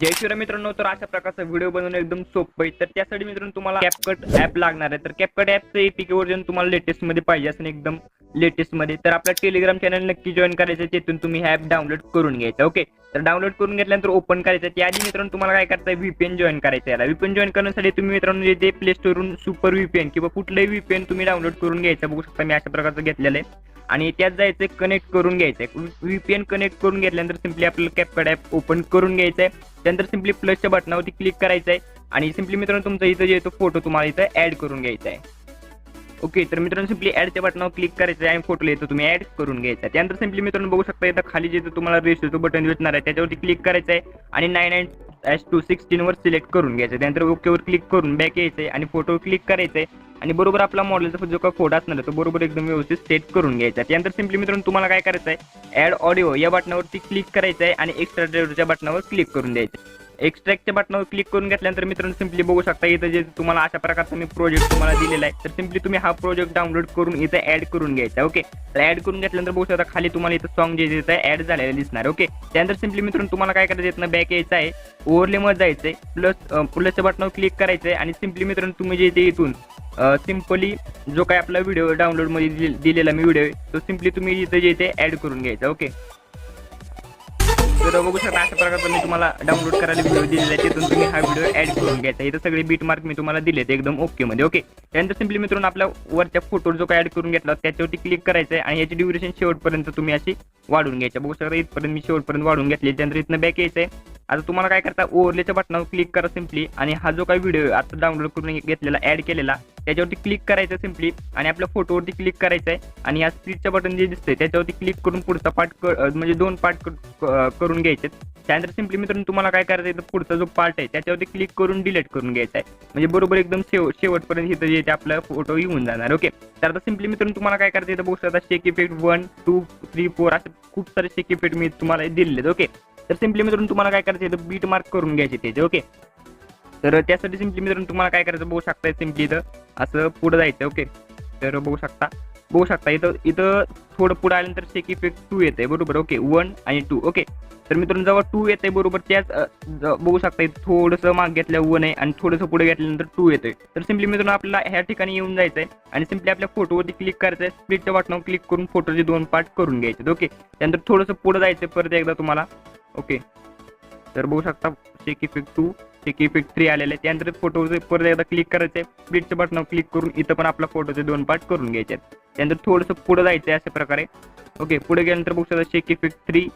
जय श्रीराम मित्रांनो, तर अशा प्रकारचा व्हिडिओ बनवणं एकदम सोपं आहे. तर त्यासाठी मित्रांनो तुम्हाला कॅपकट ऍप लागणार आहे. तर कॅपकट ऍपचं एपीके व्हर्जन तुम्हाला लेटेस्ट मध्ये पाहिजे असेल, एकदम लेटेस्ट मध्ये, तर आपला टेलिग्राम चॅनल नक्की जॉईन करायचं. तिथून तुम्ही ऍप डाउनलोड करून घ्यायचं. ओके, तर डाउनलोड करून घेतल्यानंतर ओपन करायचं. त्याआधी मित्रांनो तुम्हाला काय करायचं, व्हीपीएन जॉईन करायचं. याला व्हीपीएन जॉईन करण्यासाठी तुम्ही मित्रांनो जे प्ले स्टोरवरून सुपर व्हीपीएन किंवा कुठलंही व्हीपीएन तुम्ही डाउनलोड करून घ्यायचं. बघू शकता मी अशा प्रकारचं घेतलेलं आहे आणि त्यात जायचं, कनेक्ट करून घ्यायचंय. व्हीपीएन कनेक्ट करून घेतल्यानंतर सिम्पली आपल्याला कॅपकट ऍप ओपन करून घ्यायचंय. त्यानंतर सिम्पली प्लसच्या बटनावरती क्लिक करायचंय आणि सिम्पली मित्रांनो तुमचा इथं जे तो फोटो तुम्हाला इथं ऍड करून घ्यायचा आहे. ओके, तर मित्रांनो सिम्पली ऍडच्या बटनावर क्लिक करायचं आणि फोटोला येतो तुम्ही ऍड करून घ्यायचा. त्यानंतर सिम्पली मित्रांनो बघू शकता इथं खाली जे तुम्हाला रेशोचं बटन दिसणार आहे त्याच्यावरती क्लिक करायचं आहे आणि 9:16 वर सिलेक्ट करून घ्यायचं. त्यानंतर ओकेवर क्लिक करून बॅक यायचंय आणि फोटोवर क्लिक करायचंय आणि बरोबर आपला मॉडेलचा जो काही फोटो असणार तो बरोबर एकदम व्यवस्थित सेट करून घ्यायचा. त्यानंतर सिम्पली मित्रांनो तुम्हाला काय करायचं आहे, ऍड ऑडिओ या बटनावरती क्लिक करायचं आहे आणि एक्स्ट्रॅक्टच्या बटनावर क्लिक करून द्यायचं. एक्स्ट्रॅक्टच्या बटनावर क्लिक करून घेतल्यानंतर मित्रांनो सिम्पली बघू शकता इथं जे तुम्हाला अशा प्रकारचा मी प्रोजेक्ट तुम्हाला दिलेला आहे. तर सिम्पली तुम्ही हा प्रोजेक्ट डाउनलोड करून इथं ऍड करून घ्यायचा. ओके, तर ऍड करून घेतल्यानंतर बघू शकता खाली तुम्हाला इथं सॉन्ग जे इथं ऍड झालेलं दिसणार. ओके, त्यानंतर सिम्पली मित्रांनो तुम्हाला काय करायचं, इथनं बॅक यायचं आहे, ओव्हरले मध्ये जायचंय, प्लसच्या बटनावर क्लिक करायचंय आणि सिम्पली मित्रांनो तुम्ही जे इथे इथून सिम्पली जो काय आपला व्हिडिओ डाउनलोड मध्ये दिलेला मी व्हिडिओ तो सिम्पली तुम्ही इथे जे इथे ऍड करून घ्यायचा. ओके, तर बघू शकता अशा प्रकारचा मी तुम्हाला डाउनलोड करायला व्हिडिओ दिलेला आहे, तिथून तुम्ही हा व्हिडिओ ऍड करून घ्यायचा. इथं सगळे बीट मार्क मी तुम्हाला दिलेत एकदम ओके मध्ये. ओके, त्यानंतर सिम्पली मित्रांनो आपल्या वरच्या फोटो जो काय ऍड करून घेतला त्याच्यावरती क्लिक करायचं आहे आणि याची ड्युरेशन शेवटपर्यंत तुम्ही अशी वाढून घ्यायची. बघू शकता इथपर्यंत मी शेवटपर्यंत वाढून घेतली. त्यानंतर इथनं बॅक यायचंय. आता तुम्हाला काय करता, ओव्हरलेच्या बटनावर क्लिक करा सिम्पली आणि हा जो काही व्हिडिओ आता डाउनलोड करून घेतलेला ऍड केलेला त्याच्यावरती क्लिक करायचं सिम्पली आणि आपल्या फोटोवरती क्लिक करायचंय आणि या स्प्लिटचं बटन जे दिसतंय त्याच्यावरती क्लिक करून पुढचा पार्ट म्हणजे 2 पार्ट करून घ्यायचे. त्यानंतर सिम्पली मित्रांनो तुम्हाला काय करायचं, इथं पुढचा जो पार्ट आहे त्याच्यावरती क्लिक करून डिलीट करून घ्यायचा आहे. म्हणजे बरोबर एकदम शेवटपर्यंत इथं जे आपला फोटो येऊन जाणार. ओके, तर आता सिम्पली मित्रांनो तुम्हाला काय करायचं, इथं बघू शकता शेक इफेक्ट 1, 2, 3, 4 असे खूप सारे शेक इफेक्ट मी तुम्हाला दिलेले. ओके, तर सिम्पली मित्रांनो तुम्हाला काय करायचं, इथं बीट मार्क करून घ्यायचे त्याचे. ओके, तर त्यासाठी सिम्पली मित्रांनो तुम्हाला काय करायचं, बघू शकता सिम्पली इथं असं पुढे जायचं. ओके, तर बघू शकता इथं थोडं पुढे आल्यानंतर शेक इफेक्ट 2 येते बरोबर. ओके, 1 आणि 2. ओके, तर मित्रांनो जेव्हा 2 येते बरोबर त्याच बघू शकता इथं थोडंसं माग घेतल्या 1 आहे आणि थोडंसं पुढे घेतल्यानंतर 2 येतोय. तर सिम्पली मित्रांनो आपल्याला ह्या ठिकाणी येऊन जायचंय आणि सिम्पली आपल्या फोटोवरती क्लिक करायचंय, स्प्लिटच्या बटनावर क्लिक करून फोटोचे 2 पार्ट करून घ्यायचे. ओके, त्यानंतर थोडंसं पुढे जायचं परत एकदा तुम्हाला. ओके, तर बघू शकता शेक इफेक्ट 2, शेक इफेक्ट 3 आलेले. त्यानंतर फोटोचे परत एकदा क्लिक करायचंय, स्प्लिटच्या बटनावर क्लिक करून इथं पण आपला फोटोचे 2 पार्ट करून घ्यायचे. त्यानंतर थोडंसं पुढे जायचंय अशा प्रकारे. ओके, पुढे गेल्यानंतर बघू शकता शेक इफेक्ट 3,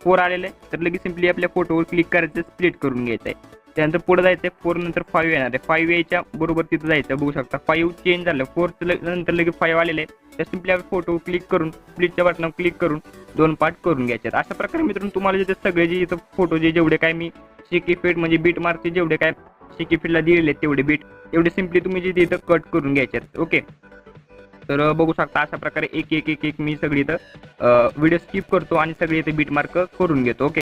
4 आलेले. तर लगेच सिम्पली आपल्या फोटोवर क्लिक करायचं, स्प्लिट करून घ्यायचंय. त्यानंतर पुढे जायचंय, 4 नंतर 5 येणार आहे. 5 यायच्या बरोबर तिथं जायचं. बघू शकता 5 चेंज झालं, 4 नंतर लगेच 5 आलेले. तर सिम्पली आपण फोटो क्लिक करून स्प्लिटच्या बटनावर क्लिक करून 2 पार्ट करून घ्यायचे. अशा प्रकारे मित्रांनो तुम्हाला जे सगळे जे इथं फोटो जेवढे काय मी शेक इफेक्ट म्हणजे बीट मार्कचे जेवढे काय शेक इफेक्टला दिलेले तेवढे बीट तेवढे सिम्पली तुम्ही जे इथं कट करून घ्यायचे. ओके, तर बघू शकता अशा प्रकारे एक मी सगळी इथं व्हिडिओ स्किप करतो आणि सगळे इथे बीट मार्क करून घेतो. ओके,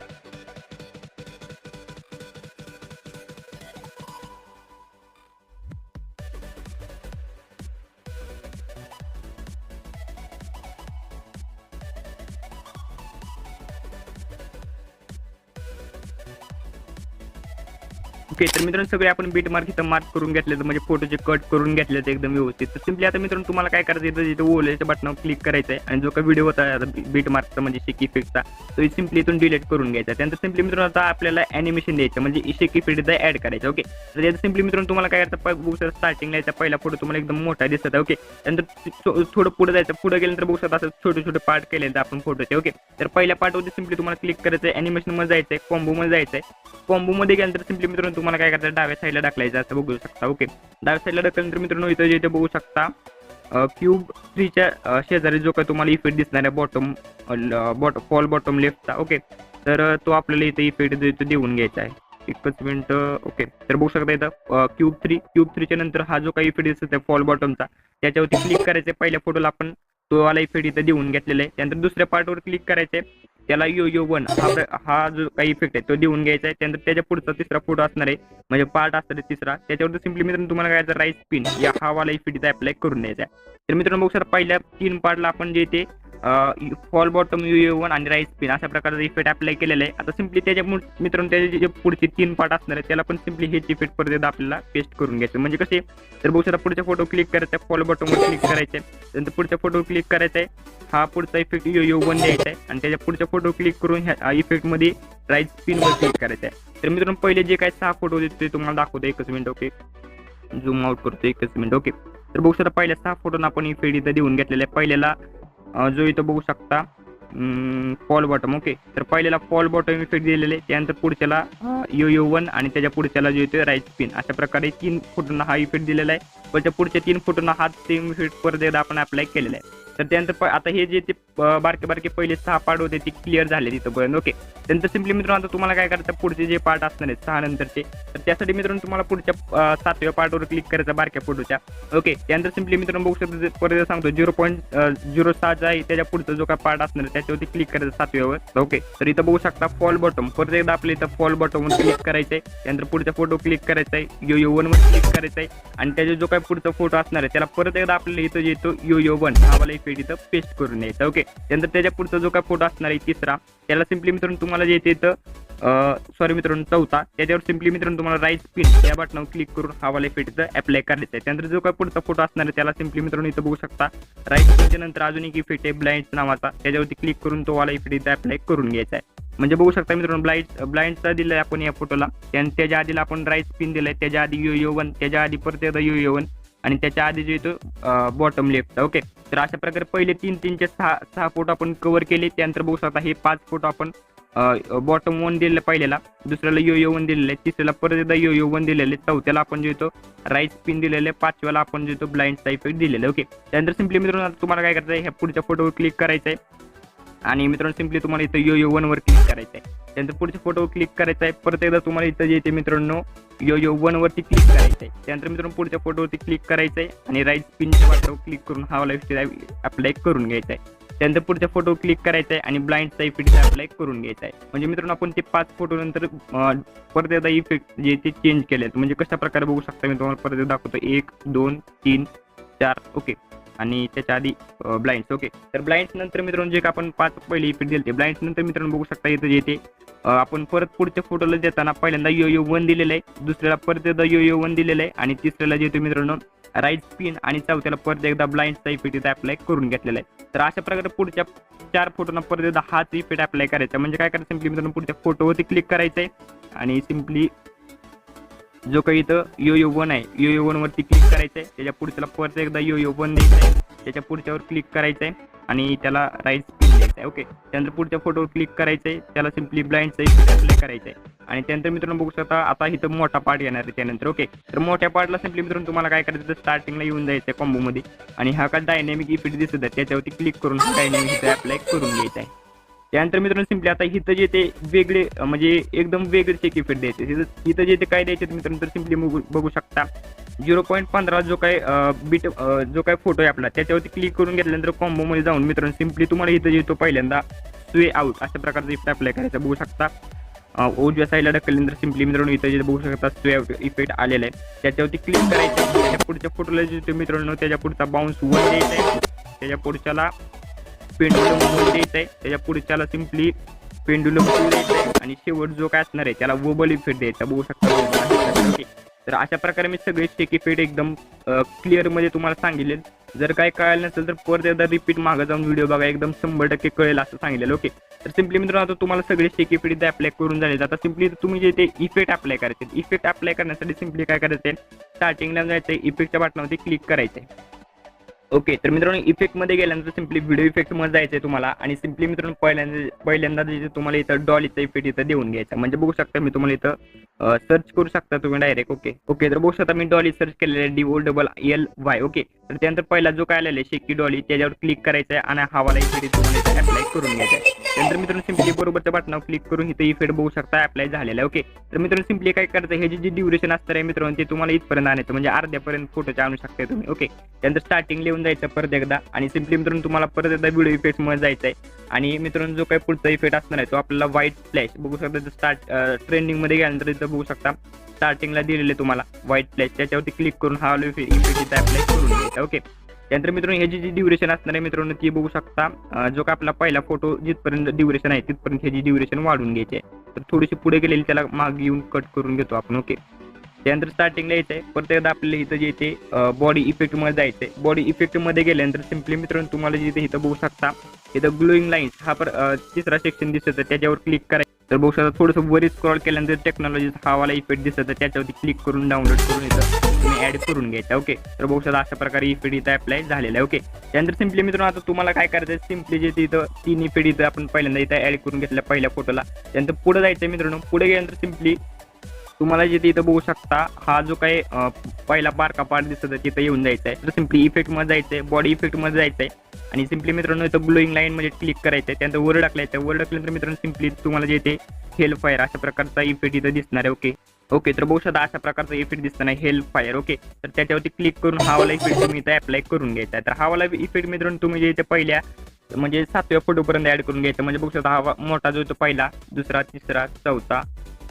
ओके, तर मित्रांनो सगळे आपण बीट मार्क इथं मार्क करून घेतले, म्हणजे फोटोचे कट करून घेतले एकदम व्यवस्थित. तर सिम्पली आता मित्रांनो तुम्हाला काय करायचं, इथं जिथं ओलेच्या बटनावर क्लिक करायचं आहे आणि जो काही व्हिडिओ होता बीट मार्कचा म्हणजे शेक इफेक्टचा तो सिम्पली इथून डिलीट करून घ्यायचा. त्यानंतर सिम्पली मित्रांनो आता आपल्याला ॲनिमेशन द्यायचं म्हणजे शेक इफेक्ट इथं ॲड करायचं. ओके, तर याचं सिम्पली मित्रांनो तुम्हाला काय करायचं, स्टार्टिंगला याचा पहिला फोटो तुम्हाला एकदम मोठा दिसत आहे. ओके, त्यानंतर थोडं पुढे जायचं, पुढे गेल्यानंतर बघू शकता असं छोटे छोटे पार्ट केले आपण फोटोचे. ओके, तर पहिल्या पार्टवरती सिम्पली तुम्हाला क्लिक करायचं आहे, ॲनिमेशन मध्ये जायचं आहे, कॉम्बो मध्ये जायचं आहे. कॉम्बो मध्ये गेल्यानंतर सिम्पली मित्रांनो तुम्हाला काय करायचं, डाव्या साईडला ढकलायचं असं बघू शकता. ओके, डाव्या साईडला ढकलल्यानंतर मित्रांनो इथं बघू शकता क्यूब 3च्या शेजारी जो काही तुम्हाला इफेक्ट दिसणार आहे फॉल बॉटम लेफ्टचा. ओके, तर तो आपल्याला इथं इफेक्ट देऊन घ्यायचा आहे. एकच मिनिट. ओके, तर बघू शकता इथं क्यूब 3च्या नंतर हा जो काही इफेक्ट दिसत आहे फॉल बॉटमचा त्याच्यावरती क्लिक करायचं. पहिल्या फोटोला आपण तो वाला इफेक्ट इथं देऊन घेतलेला आहे. त्यानंतर दुसऱ्या पार्टवर क्लिक करायचंय, त्याला यो 1 हा जो काही इफेक्ट आहे तो देऊन घ्यायचा आहे. त्यानंतर त्याच्या पुढचा तिसरा फोटो असणार आहे म्हणजे पार्ट असणार आहे तिसरा, त्याच्यावर सिम्पली मित्रांनो तुम्हाला काय करायचं, राईट पिन या हा वाला इफेक्ट इथं अप्लाय करून द्यायचा आहे. तर मित्रांनो बघू शकता पहिल्या 3 पार्टला आपण जे ते फॉल बॉटम यो 1 आणि राईट पिन अशा प्रकारचा इफेक्ट अप्लाय केलेला आहे. आता सिम्पली त्याच्या मित्रांनो त्याचे जे पुढचे 3 पार्ट असणार आहे त्याला पण सिम्पली हेच इफेक्ट परत आपल्याला पेस्ट करून घ्यायचं. म्हणजे कसे, तर बघू शकता पुढच्या फोटो क्लिक करायचा, फॉल बॉटमवर क्लिक करायचं, त्यानंतर पुढच्या फोटो क्लिक करायचा आहे, हा पुढचा इफेक्ट यो 1 द्यायचा आहे आणि त्याच्या पुढच्या फोटो क्लिक करून ह्या इफेक्ट मध्ये राईट पिनवर क्लिक करायचं आहे. तर मित्रांनो पहिले जे काही 6 फोटो होते ते तुम्हाला दाखवतो. एकच मिनिट. ओके, झूम आउट करतो एकच मिनिट. ओके, तर बघू शकता पहिल्या 6 फोटोना आपण इफेक्ट इथं देऊन घेतलेला आहे. पहिल्याला जो इथं बघू शकता फॉल बॉटम. ओके, तर पहिल्याला फॉल बॉटम इफेक्ट दिलेले आहे, त्यानंतर पुढच्याला यो 1 आणि त्याच्या पुढच्याला जो येतो राईट पिन. अशा प्रकारे 3 फोटोंना हा इफेक्ट दिलेला आहे. पण त्या पुढच्या 3 फोटोंना हा सेम इफेक्ट परत एकदा आपण अप्लाय केलेला आहे. तर त्यानंतर आता हे जे ते बारके पहिले 6 पार्ट होते ते क्लिअर झाले तिथंपर्यंत. ओके, त्यानंतर सिम्पली मित्रांनो आता तुम्हाला काय करायचं, पुढचे जे पार्ट असणार आहेत 6 नंतरचे, तर त्यासाठी मित्रांनो तुम्हाला पुढच्या 7व्या पार्टवर क्लिक करायचं बारक्या फोटोच्या. ओके, त्यानंतर सिम्पली मित्रांनो बघू शकतो परत सांगतो 0.06 आहे त्याच्या पुढचा जो काय पार्ट असणार आहे त्याच्यावरती क्लिक करायचं 7व्यावर. ओके, तर इथं बघू शकता फॉल बॉटम, परत एकदा आपल्या इथं फॉल बॉटमवर क्लिक करायचंय, त्यानंतर पुढचा फोटो क्लिक करायचा आहे, यो 1 वर क्लिक करायचा आहे आणि त्याचा जो काय पुढचा फोटो असणार आहे त्याला परत एकदा आपल्याला इथं जे येतो यो 1 हा वाला इफेक्ट इथं पेस्ट करून द्यायचा. ओके, त्यानंतर त्याच्या पुढचा जो काय फोटो असणार आहे तिसरा त्याला सिम्पली मित्रांनो तुम्हाला जे येते इथं सॉरी मित्रांनो चौथा, त्याच्यावर सिम्पली मित्रांनो तुम्हाला राईट पिन या बटनावर क्लिक करून हा वाला इफेक्ट इथं अप्लाय करायचा आहे. त्यानंतर जो काय पुढचा फोटो असणार आहे त्याला सिम्पली मित्रांनो इथं बघू शकता राईट पिनच्या नंतर अजून एक इफेक्ट आहे ब्लाइंड्स नावाचा, त्याच्यावरती क्लिक करून तो वाला इफेक्ट इथं अप्लाय करून घ्यायचा आहे. म्हणजे बघू शकता मित्रांनो ब्लाइंडचा दिलाय आपण या फोटोला, त्याच्या आधीला आपण राईट पिन दिलाय, त्याच्या आधी यो 1, त्याच्या आधी परत एकदा यो 1 आणि त्याच्या आधी जो येतो बॉटम लेफ्ट. ओके, तर अशा प्रकारे पहिले 3चे 6 फोटो आपण कव्हर केले. त्यानंतर बघू शकता हे 5 फोटो आपण बॉटम 1 दिलेलं पहिल्याला, दुसऱ्याला यो 1 दिलेलं आहे, तिसऱ्याला परत एकदा यो 1 दिलेलं आहे, चौथ्याला आपण जो येतो राईट पिन दिलेलं आहे, 5व्याला आपण जो येतो ब्लाइंडचा इफेक्ट दिलेला आहे. ओके, त्यानंतर सिम्पली मित्रांनो तुम्हाला काय करायचं आहे, ह्या पुढच्या फोटोवर क्लिक करायचं आहे आणि मित्रांनो सिम्पली तुम्हाला इथं यो 1 वर क्लिक करायचं आहे, त्यानंतर पुढच्या फोटोवर क्लिक करायचं आहे, परत एकदा तुम्हाला इथं जे येते मित्रांनो यो 1 वरती क्लिक करायचं आहे, त्यानंतर मित्रांनो पुढच्या फोटोवरती क्लिक करायचं आहे आणि राईट पिनच्या बटनावर क्लिक करून हा वाला इफेक्ट अप्लाय करून घ्यायचा आहे. त्यानंतर पुढच्या फोटोवर क्लिक करायचा आहे आणि ब्लाइंडचा इफेक्ट अप्लाय करून घ्यायचा आहे. म्हणजे मित्रांनो आपण ते 5 फोटो नंतर परत एकदा इफेक्ट जे ते चेंज केले, म्हणजे कशा प्रकारे बघू शकता मी तुम्हाला परत एकदा दाखवतो. 1 2 3 4. ओके, आणि त्याच्या आधी ब्लाइंड्स. ओके, तर ब्लाइंड्स नंतर मित्रांनो जे आपण 5 पहिले इफेक्ट दिले, ब्लाइंड्स नंतर मित्रांनो बघू शकता इथं येते आपण परत पुढच्या फोटोला देताना पहिल्यांदा यो 1 दिलेलं आहे, दुसऱ्याला परत एकदा यो 1 दिलेलं आहे आणि तिसऱ्याला जे येतो मित्रांनो राईट पिन आणि चौथ्याला परत एकदा ब्लाइंडचा इफेक्ट इथं अप्लाय करून घेतलेला आहे. तर अशा प्रकारे पुढच्या 4 फोटोना परत एकदा हाच इफेक्ट अप्लाय करायचा. म्हणजे काय करायचं, सिम्पली मित्रांनो पुढच्या फोटोवरती क्लिक करायचं आहे आणि सिम्पली जो काही इथं यो 1 आहे यो 1 वरती क्लिक करायचं आहे, त्याच्या पुढच्याला परत एकदा यो 1 द्यायचं आहे, त्याच्या पुढच्यावर क्लिक करायचं आहे आणि त्याला राईट पिन द्यायचं आहे. ओके, त्यानंतर पुढच्या फोटोवर क्लिक करायचं आहे, त्याला सिम्पली ब्लाइंडचा इफेक्ट अप्लाय करायचा आहे आणि त्यानंतर मित्रांनो बघू शकता आता इथं मोठा पार्ट येणार आहे त्यानंतर. ओके, तर मोठ्या पार्टला सिम्पली मित्रांनो तुम्हाला काय करायचं, स्टार्टिंगला येऊन जायचं आहे कॉम्बोमध्ये आणि हा का डायनॅमिक इफेक्ट दिसत आहे त्याच्यावरती क्लिक करून हा डायनॅमिक इफेक्ट अप्लाय करून घ्यायचा आहे. त्यानंतर मित्रांनो सिम्पली आता इथं जे ते वेगळे म्हणजे एकदम वेगळे चेक इफेक्ट द्यायचे, इथं जे ते काय द्यायचे मित्रांनो तर सिम्पली बघू शकता 0.15 जो काय बीट जो काय फोटो आहे आपला त्याच्यावरती क्लिक करून घेतल्यानंतर कॉम्बोमध्ये जाऊन मित्रांनो सिम्पली तुम्हाला इथं जे येतो पहिल्यांदा स्वे आउट अशा प्रकारचा इफेक्ट अप्लाय करायचा. बघू शकता उजव्या साईडला ढकलल्यानंतर सिम्पली मित्रांनो इथं जे बघू शकता स्वे आउट इफेक्ट आलेला आहे, त्याच्यावरती क्लिक करायचं, त्याच्या पुढच्या फोटोला जे येतो मित्रांनो त्याच्या पुढचा बाउन्स 1 द्यायचा आहे, त्याच्या पुढच्याला पेंडुलम 1 द्यायचा आहे, त्याच्या पुढच्याला सिम्पली पेंडुलम 2 द्यायचा आहे आणि शेवट जो काय असणार आहे त्याला वोबल इफेक्ट द्यायचा. बघू शकता घ्यायचं. ओके, तर अशा प्रकारे मी सगळे शेक इफेक्ट एकदम क्लिअर मध्ये तुम्हाला सांगितले. जर काय कळालं नसेल तर परत एकदा रिपीट मागे जाऊन व्हिडिओ बघा, एकदम 100% कळेल असं सांगितलेलं. ओके, तर सिम्पली मित्रांनो आता तुम्हाला सगळे शेक इफेक्ट अप्लाय करून झाले. आता सिम्पली तुम्ही जे ते इफेक्ट अप्लाय करायचे, इफेक्ट अप्लाय करण्यासाठी सिम्पली काय करायचं, स्टार्टिंगला जायचं, इफेक्टच्या बटनावरती क्लिक करायचं. ओके, तर मित्रांनो इफेक्टमध्ये गेल्यानंतर सिम्पली व्हिडिओ इफेक्टमध्ये जायचं तुम्हाला आणि सिम्पली मित्रांनो पहिल्यांदा जे तुम्हाला इथं डॉलीचा इफेक्ट इथं देऊन घ्यायचा. म्हणजे बघू शकता मी तुम्हाला इथं सर्च करू शकता तुम्ही डायरेक्ट. ओके, तर बघू शकता मी डॉली सर्च केलेलं आहे, DOLLY. ओके, तर त्यानंतर पहिला जो काय आलेला आहे शेकी डॉली त्याच्यावर क्लिक करायचं आहे आणि हवाला इफेक्ट तुम्हाला इथं अप्लाय करून घ्यायचा आहे. त्यानंतर मित्रांनो सिम्पली बरोबरच्या बटनावर क्लिक करून इथं इफेक्ट बघू शकता अप्लाय झालेला आहे. ओके, तर मित्रांनो सिम्पली काय करायचं, हे जे ड्युरेशन असणार आहे मित्रांनो ते तुम्हाला इथपर्यंत आणायचं, म्हणजे अर्ध्यापर्यंत फोटोचे आणू शकता तुम्ही. ओके, त्यानंतर स्टार्टिंग लिहून जायचं परत एकदा आणि सिम्पली मित्रांनो तुम्हाला परत एकदा व्हिडिओ इफेक्ट मध्ये जायचं आहे आणि मित्रांनो जो काही पुढचा इफेक्ट असणार आहे तो आपल्याला व्हाईट फ्लॅश बघू शकता. स्टार्ट ट्रेंडिंग मध्ये गेल्यानंतर इथं बघू शकता स्टार्टिंगला दिलेले तुम्हाला व्हाईट फ्लॅश, त्याच्यावरती क्लिक करून हा इफेक्ट इथं अप्लाय करून घ्यायचा. ओके, त्यानंतर मित्रांनो ह्याची जी ड्युरेशन असणार आहे मित्रांनो ती बघू शकता, जो का आपला पहिला फोटो जिथपर्यंत ड्युरेशन आहे तिथपर्यंत ह्याची ड्युरेशन वाढून घ्यायची आहे. तर थोडीशी पुढे गेलेली त्याला मागे येऊन कट करून घेतो आपण. ओके, त्यानंतर स्टार्टिंगला यायचं आहे परत एकदा आपल्याला इथं जे ते बॉडी इफेक्टमध्ये जायचं आहे. बॉडी इफेक्टमध्ये गेल्यानंतर सिम्पली मित्रांनो तुम्हाला जिथे इथं बघू शकता इथं ग्लोईंग लाईन्स हा तिसरा सेक्शन दिसत त्याच्यावर क्लिक करायचं. तर बघू शकता थोडंसं वरी स्क्रॉल केल्यानंतर टेक्नॉलॉजीचा हा वाला इफेक्ट दिसत त्याच्यावरती क्लिक करून डाउनलोड करून इथं तुम्ही ऍड करून घ्यायचा. ओके, तर बघू शकता अशा प्रकारे इफेक्ट इथं अप्लाय झालेला आहे. ओके, त्यानंतर सिम्पली मित्रांनो आता तुम्हाला काय करायचं आहे, सिम्पली जे इथं 3 इफेक्ट इथं आपण पहिल्यांदा इथं ऍड करून घेतल्या पहिल्या फोटोला. त्यानंतर पुढे जायचं मित्रांनो, पुढे गेल्यानंतर सिम्पली तुम्हाला जिथे इथं बघू शकता हा जो काही पहिला बारका पार्ट दिसत आहे तिथं येऊन जायचं आहे. तर सिम्पली इफेक्ट मध्ये जायचं आहे, बॉडी इफेक्ट मध्ये जायचं आहे आणि सिम्पली मित्रांनो इथं ग्लोईंग लाईन मध्ये क्लिक करायचं आहे. त्यानंतर वर टाकलायचं, वर टाकल्यानंतर मित्रांनो सिम्पली तुम्हाला जे इथे हेल फायर अशा प्रकारचा इफेक्ट इथं दिसणार आहे. ओके, तर बघू शकता अशा प्रकारचा इफेक्ट दिसताना हेल फायर. ओके, तर त्याच्यावरती क्लिक करून हा वाला इफेक्ट तुम्ही इथं अप्लाय करून घ्यायचा आहे. तर हा वाला इफेक्ट मित्रांनो तुम्ही जे इथे पहिल्या म्हणजे 7व्या फोटोपर्यंत ऍड करून घ्यायचं. म्हणजे बघू शकता हा मोठा जो पहिला, दुसरा, तिसरा, चौथा,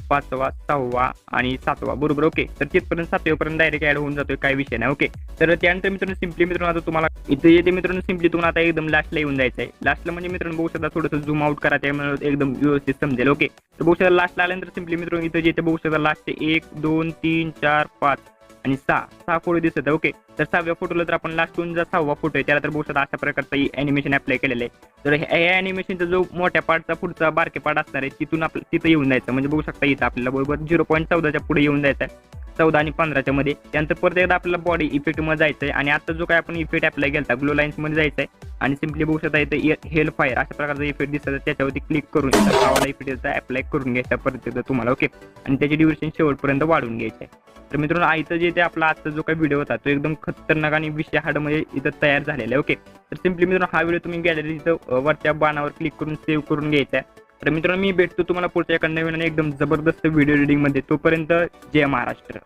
5वा, 6वा आणि 7वा बरोबर. ओके, तर तिथपर्यंत 7वेपर्यंत डायरेक्ट ऍड होऊन जातोय, काही विषय नाही. ओके, तर त्यानंतर मित्रांनो सिम्पली मित्रांनो आता तुम्हाला इथे येते मित्रांनो सिम्पली तुम्हाला आता एकदम लास्टला येऊन जायचं आहे. लास्टला म्हणजे मित्रांनो बघू शकता थोडंसं झूम आउट करा त्यामुळे एकदम व्यवस्थित समजेल. ओके, तर बघू शकता लास्टला आल्यानंतर सिम्पली मित्रांनो इथे जे बघू शकता लास्टचे 1 2 3 4 5 आणि 6 फोटो दिसत आहे. ओके, तर 6व्या फोटोला तर आपण लास्टून जो 6वा फोटो आहे त्याला तर बघू शकता अशा प्रकारचा अॅनिमेशन अप्लाय केलेलं आहे. तर ह्या अॅनिमेशनचा जो मोठ्या पार्टचा पुढचा बारके पार्ट असणार आहे तिथून आपलं तिथं येऊन जायचं. म्हणजे बघू शकता इथं आपल्याला बरोबर 0.14च्या पुढे येऊन जायचं आहे, 14 आणि 15च्या मध्ये. त्यानंतर परत एकदा आपल्याला बॉडी इफेक्ट मध्ये जायचं आहे आणि आता जो काय आपण इफेक्ट अप्लाय केला ग्लो लाईन्स मध्ये जायचं आहे आणि सिम्पली बघू शकता इथं हेल फायर अशा प्रकारचा इफेक्ट दिसत त्याच्यावरती क्लिक करून हा इफेक्ट अप्लाय करून घ्यायचा परत एकदा तुम्हाला. ओके, आणि त्याची ड्युरेशन शेवटपर्यंत वाढून घ्यायचं आहे. तर मित्रांनो आईचं जे ते आपला आजचा जो काही व्हिडिओ होता तो एकदम खतरनाक आणि विषय हार्डमध्ये इथं तयार झालेला आहे. ओके, तर सिम्पली मित्रांनो हा व्हिडिओ तुम्ही गॅलरी इथं वरच्या बाणावर क्लिक करून सेव्ह करून घ्यायचा आहे. तर मित्रांनो मी भेटतो तुम्हाला पुढच्या एका नवीन आणि एकदम जबरदस्त व्हिडिओ एडिटिंग मध्ये. तोपर्यंत जय महाराष्ट्र.